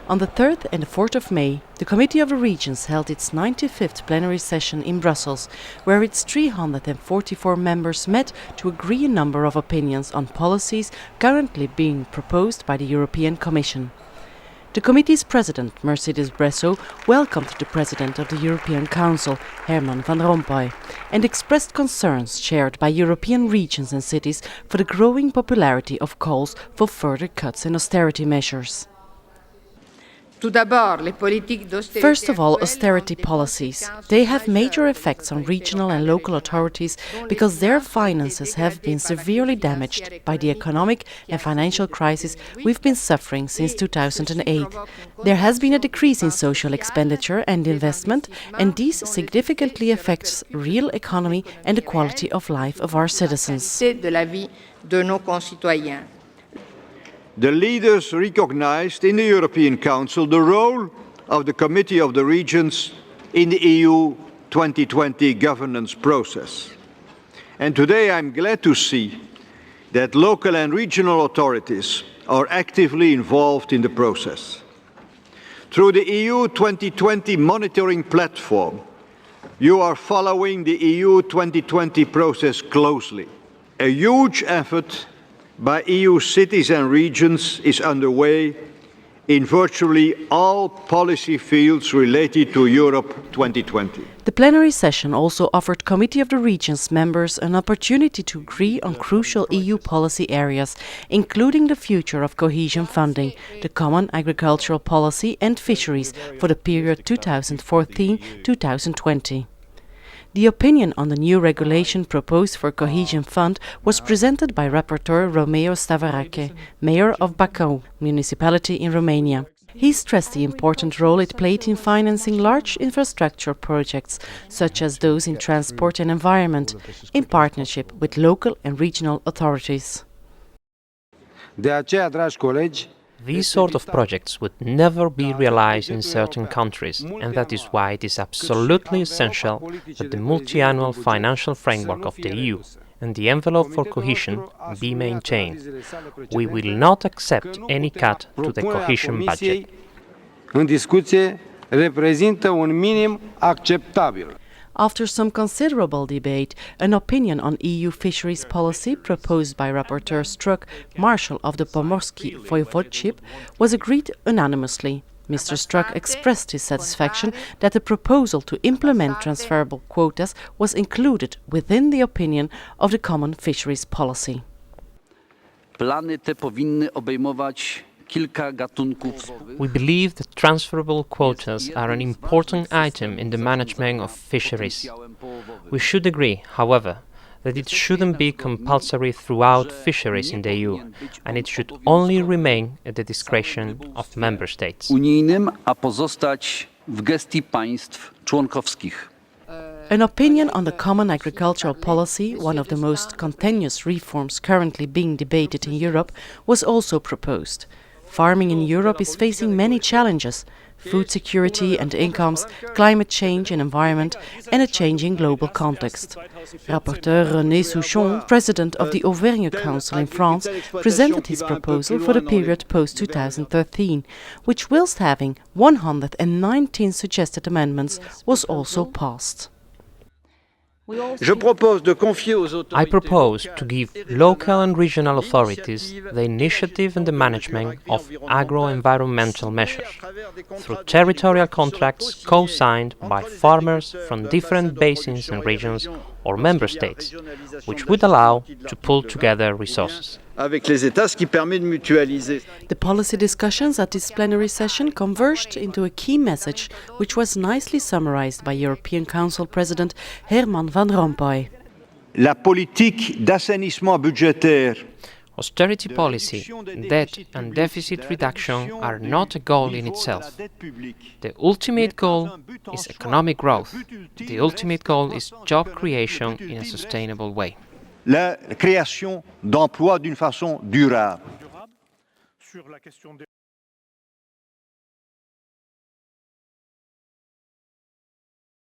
On the 3rd and the 4th of May, the Committee of the Regions held its 95th Plenary session in Brussels, where its 344 members met to agree a number of opinions on policies currently being proposed by the European Commission. The committee's president, Mercedes Bresso, welcomed the president of the European Council, Herman Van Rompuy, and expressed concerns shared by European regions and cities for the growing popularity of calls for further cuts in austerity measures. First of all, austerity policies. They have major effects on regional and local authorities because their finances have been severely damaged by the economic and financial crisis we've been suffering since 2008. There has been a decrease in social expenditure and investment, and this significantly affects real economy and the quality of life of our citizens. The leaders recognized in the European Council the role of the Committee of the Regions in the EU 2020 governance process. And today I'm glad to see that local and regional authorities are actively involved in the process. Through the EU 2020 monitoring platform, you are following the EU 2020 process closely. A huge effort by EU cities and regions is underway in virtually all policy fields related to Europe 2020. The plenary session also offered Committee of the Regions members an opportunity to agree on crucial EU policy areas, including the future of cohesion funding, the common agricultural policy and fisheries for the period 2014-2020. The opinion on the new regulation proposed for Cohesion Fund was presented by Rapporteur Romeo Stavarache, Mayor of Bacău municipality in Romania. He stressed the important role it played in financing large infrastructure projects, such as those in transport and environment, in partnership with local and regional authorities. These sort of projects would never be realized in certain countries, and that is why it is absolutely essential that the multi-annual financial framework of the EU and the envelope for cohesion be maintained. We will not accept any cut to the cohesion budget. After some considerable debate, an opinion on EU fisheries policy proposed by Rapporteur Struck, Marshal of the Pomorsky Voivodeship, was agreed unanimously. Mr. Struck expressed his satisfaction that the proposal to implement transferable quotas was included within the opinion of the common fisheries policy. We believe that transferable quotas are an important item in the management of fisheries. We should agree, however, that it shouldn't be compulsory throughout fisheries in the EU, and it should only remain at the discretion of member states. An opinion on the common agricultural policy, one of the most contentious reforms currently being debated in Europe, was also proposed. Farming in Europe is facing many challenges: food security and incomes, climate change and environment, and a changing global context. Rapporteur René Souchon, president of the Auvergne Council in France, presented his proposal for the period post-2013, which, whilst having 119 suggested amendments, was also passed. I propose to give local and regional authorities the initiative and the management of agro-environmental measures through territorial contracts co-signed by farmers from different basins and regions or member states, which would allow to pull together resources. The policy discussions at this plenary session converged into a key message, which was nicely summarized by European Council President Herman Van Rompuy. La politique d'assainissement budgétaire. Austerity policy, debt and deficit reduction are not a goal in itself. The ultimate goal is economic growth. The ultimate goal is job creation in a sustainable way. La création d'emplois d'une façon durable.